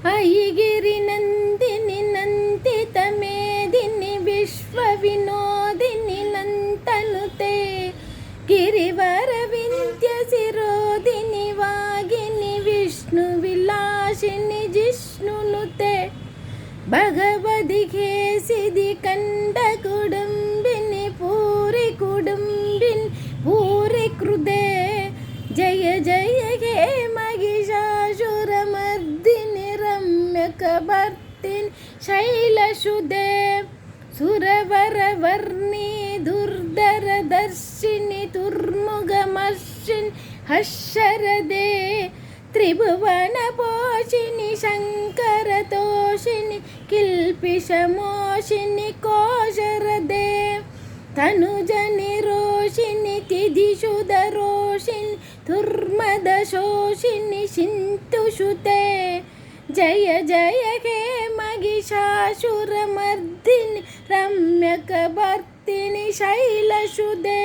ऐगिरि नन्दिनि नन्दित मेदिनि विश्वविनोदिनि नन्तनुते गिरिवर विन्ध्य शिरोदिनि वागिनि विष्णुविलासिनि जिष्णुनुते भगवदि खेसिदि कंड कुडुम्बिनि पूरि कुडुम्बिनि पूरि कृदे जय जय हे महिषासुरमर्दिनि रम्यकभर्तिनि शैलसुदे सुरवरवर्णि दुर्धरदर्शिनि दुर्मुखमर्षिणि हर्षरदे त्रिभुवनपोषिणि शङ्करतोषिणि किल्पिषमोषिणि कोशरदे तनुजनिरोषिणि तिथिशुधरोषिणि दुर्मदशोषिणि सिन्धुसुते जय जय हे महिषासुरमर्दिनि रम्यकभर्तिनि शैलसुदे।